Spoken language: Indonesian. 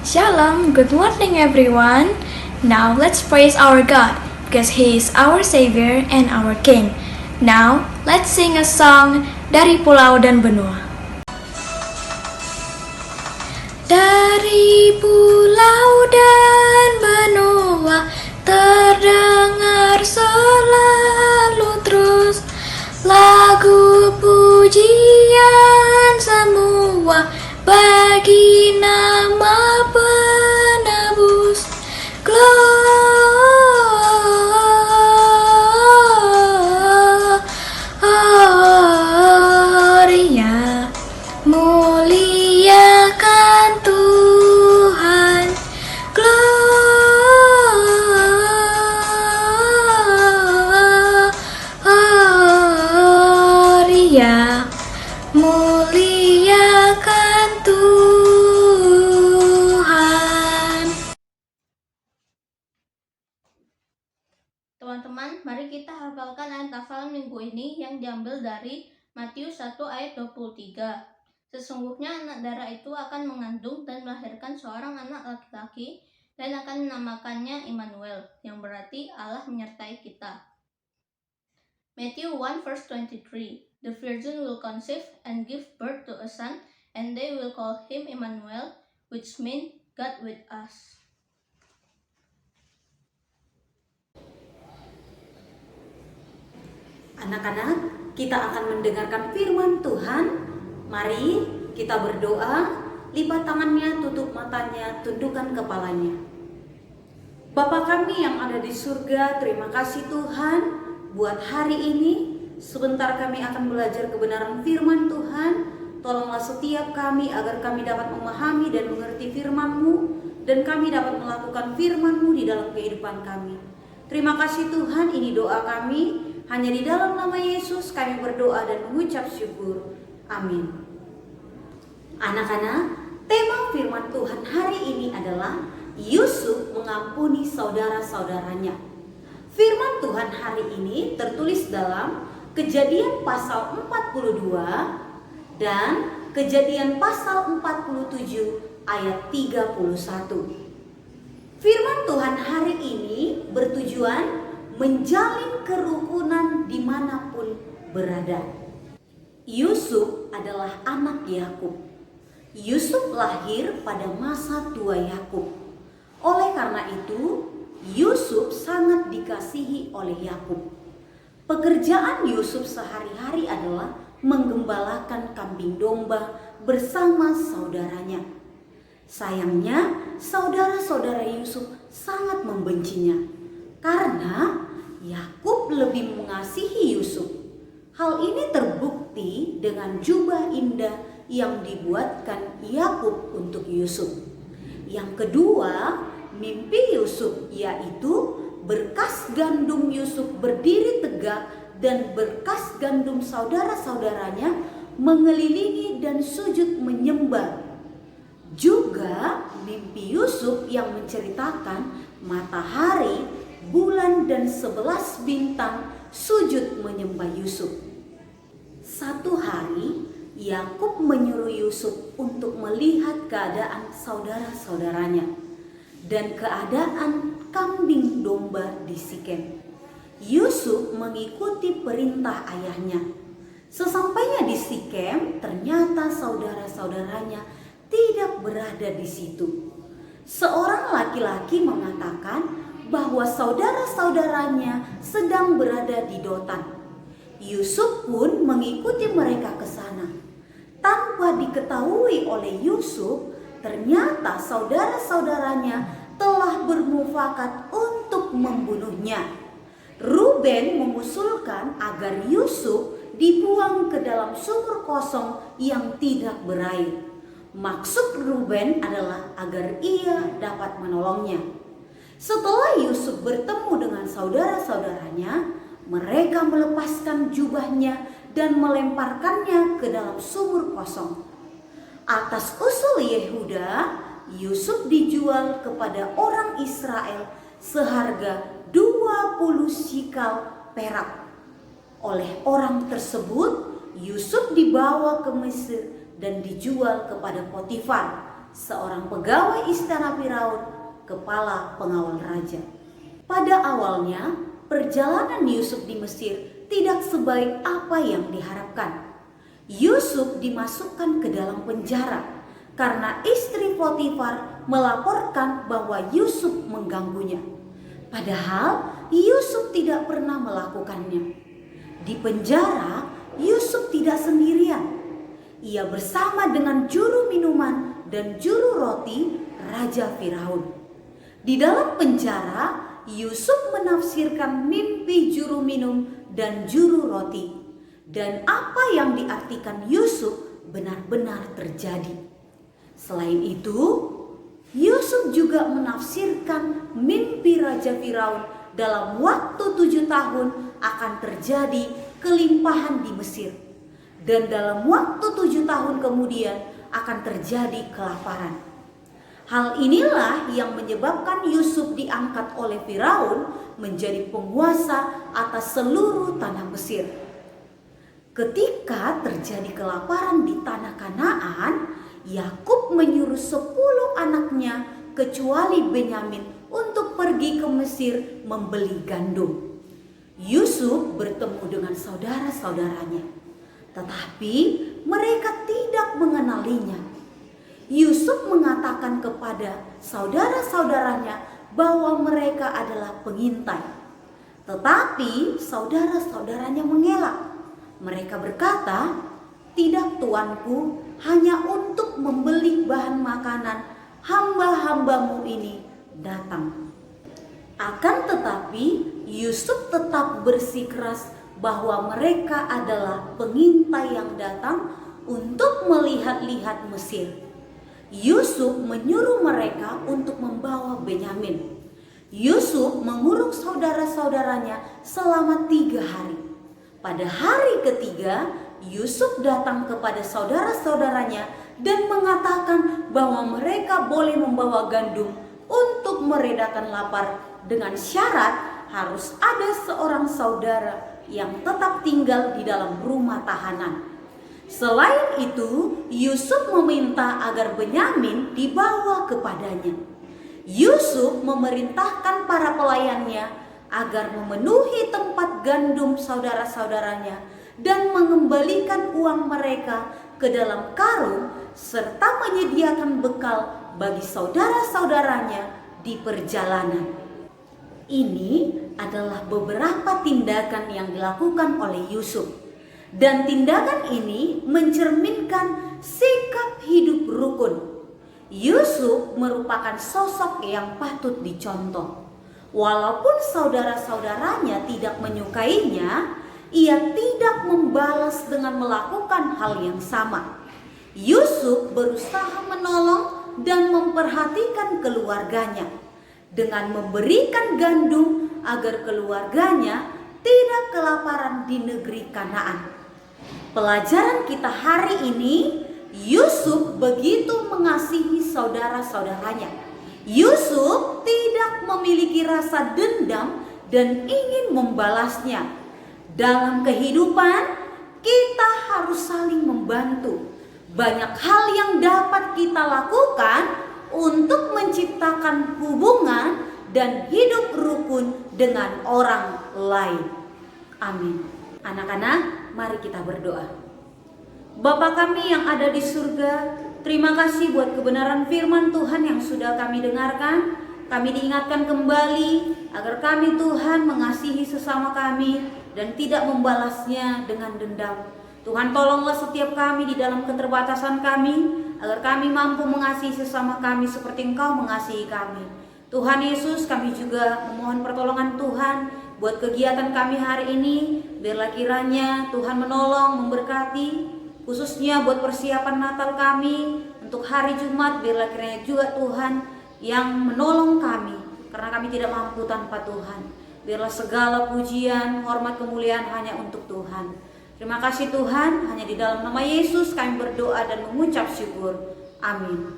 Shalom, good morning everyone. Now let's praise our God because He is our Savior and our King. Now let's sing a song dari pulau dan benua. Dari pulau dan benua terdengar selalu terus lagu pujian semua bagi nama penebus. Gloria, muliakan Tuhan. Gloria, muliakan Tuhan. Teman-teman, mari kita hafalkan ayat hafalan minggu ini yang diambil dari Matius 1 ayat 23. Sesungguhnya anak darah itu akan mengandung dan melahirkan seorang anak laki-laki dan akan menamakannya Immanuel, yang berarti Allah menyertai kita. Matthew 1 verse 23. The virgin will conceive and give birth to a son, and they will call him Immanuel, which means God with us. Anak-anak, kita akan mendengarkan firman Tuhan. Mari kita berdoa, lipat tangannya, tutup matanya, tundukkan kepalanya. Bapa kami yang ada di surga, terima kasih Tuhan buat hari ini. Sebentar kami akan belajar kebenaran firman Tuhan. Tolonglah setiap kami agar kami dapat memahami dan mengerti firman-Mu, dan kami dapat melakukan firman-Mu di dalam kehidupan kami. Terima kasih Tuhan, ini doa kami. Hanya di dalam nama Yesus kami berdoa dan mengucap syukur. Amin. Anak-anak, tema firman Tuhan hari ini adalah Yusuf mengampuni saudara-saudaranya. Firman Tuhan hari ini tertulis dalam Kejadian pasal 42 dan Kejadian pasal 47 ayat 31. Firman Tuhan hari ini bertujuan menjalin kerukunan dimanapun berada. Yusuf adalah anak Yakub. Yusuf lahir pada masa tua Yakub. Oleh karena itu, Yusuf sangat dikasihi oleh Yakub. Pekerjaan Yusuf sehari-hari adalah menggembalakan kambing domba bersama saudaranya. Sayangnya, saudara-saudara Yusuf sangat membencinya karena Yakub lebih mengasihi Yusuf. Hal ini terbukti dengan jubah indah yang dibuatkan Yakub untuk Yusuf. Yang kedua, mimpi Yusuf yaitu berkas gandum Yusuf berdiri tegak dan berkas gandum saudara-saudaranya mengelilingi dan sujud menyembah. Juga mimpi Yusuf yang menceritakan matahari, bulan dan 11 bintang sujud menyembah Yusuf. Satu hari Yakub menyuruh Yusuf untuk melihat keadaan saudara-saudaranya dan keadaan kambing domba di Sikem. Yusuf mengikuti perintah ayahnya. Sesampainya di Sikem, ternyata saudara-saudaranya tidak berada di situ. Seorang laki-laki mengatakan bahwa saudara-saudaranya sedang berada di Dotan. Yusuf pun mengikuti mereka ke sana. Tanpa diketahui oleh Yusuf, ternyata saudara-saudaranya telah bermufakat untuk membunuhnya. Ruben mengusulkan agar Yusuf dibuang ke dalam sumur kosong yang tidak berair. Maksud Ruben adalah agar ia dapat menolongnya. Setelah Yusuf bertemu dengan saudara-saudaranya, mereka melepaskan jubahnya dan melemparkannya ke dalam sumur kosong. Atas usul Yehuda, Yusuf dijual kepada orang Israel seharga 20 sikal perak. Oleh orang tersebut, Yusuf dibawa ke Mesir dan dijual kepada Potifar, seorang pegawai istana Firaun, kepala pengawal raja. Pada awalnya, perjalanan Yusuf di Mesir tidak sebaik apa yang diharapkan. Yusuf dimasukkan ke dalam penjara karena istri Potifar melaporkan bahwa Yusuf mengganggunya. Padahal Yusuf tidak pernah melakukannya. Di penjara, Yusuf tidak sendirian. Ia bersama dengan juru minuman dan juru roti Raja Firaun. Di dalam penjara, Yusuf menafsirkan mimpi juru minum dan juru roti. Dan apa yang diartikan Yusuf benar-benar terjadi. Selain itu, Yusuf juga menafsirkan mimpi Raja Firaun dalam waktu 7 tahun akan terjadi kelimpahan di Mesir. Dan dalam waktu 7 tahun kemudian akan terjadi kelaparan. Hal inilah yang menyebabkan Yusuf diangkat oleh Firaun menjadi penguasa atas seluruh tanah Mesir. Ketika terjadi kelaparan di tanah Kanaan, Yakub menyuruh 10 anaknya kecuali Benyamin untuk pergi ke Mesir membeli gandum. Yusuf bertemu dengan saudara-saudaranya, tetapi mereka tidak mengenalinya. Yusuf mengatakan kepada saudara-saudaranya bahwa mereka adalah pengintai. Tetapi saudara-saudaranya mengelak. Mereka berkata, "Tidak, tuanku, hanya untuk membeli bahan makanan hamba-hambamu ini datang." Akan tetapi Yusuf tetap bersikeras bahwa mereka adalah pengintai yang datang untuk melihat-lihat Mesir. Yusuf menyuruh mereka untuk membawa Benyamin. Yusuf mengurung saudara-saudaranya selama 3 hari. Pada hari ketiga, Yusuf datang kepada saudara-saudaranya dan mengatakan bahwa mereka boleh membawa gandum untuk meredakan lapar dengan syarat harus ada seorang saudara yang tetap tinggal di dalam rumah tahanan. Selain itu, Yusuf meminta agar Benyamin dibawa kepadanya. Yusuf memerintahkan para pelayannya agar memenuhi tempat gandum saudara-saudaranya dan mengembalikan uang mereka ke dalam karung serta menyediakan bekal bagi saudara-saudaranya di perjalanan. Ini adalah beberapa tindakan yang dilakukan oleh Yusuf. Dan tindakan ini mencerminkan sikap hidup rukun. Yusuf merupakan sosok yang patut dicontoh. Walaupun saudara-saudaranya tidak menyukainya, ia tidak membalas dengan melakukan hal yang sama. Yusuf berusaha menolong dan memperhatikan keluarganya dengan memberikan gandum agar keluarganya tidak kelaparan di negeri Kanaan. Pelajaran kita hari ini, Yusuf begitu mengasihi saudara-saudaranya. Yusuf tidak memiliki rasa dendam dan ingin membalasnya. Dalam kehidupan, kita harus saling membantu. Banyak hal yang dapat kita lakukan untuk menciptakan hubungan dan hidup rukun dengan orang lain. Amin. Anak-anak, mari kita berdoa. Bapa kami yang ada di surga, terima kasih buat kebenaran firman Tuhan yang sudah kami dengarkan. Kami diingatkan kembali agar kami, Tuhan, mengasihi sesama kami dan tidak membalasnya dengan dendam. Tuhan, tolonglah setiap kami di dalam keterbatasan kami, agar kami mampu mengasihi sesama kami seperti Engkau mengasihi kami. Tuhan Yesus, kami juga memohon pertolongan Tuhan buat kegiatan kami hari ini. Biarlah kiranya Tuhan menolong, memberkati, khususnya buat persiapan Natal kami untuk hari Jumat. Biarlah kiranya juga Tuhan yang menolong kami, karena kami tidak mampu tanpa Tuhan. Biarlah segala pujian, hormat, kemuliaan hanya untuk Tuhan. Terima kasih Tuhan, hanya di dalam nama Yesus kami berdoa dan mengucap syukur. Amin.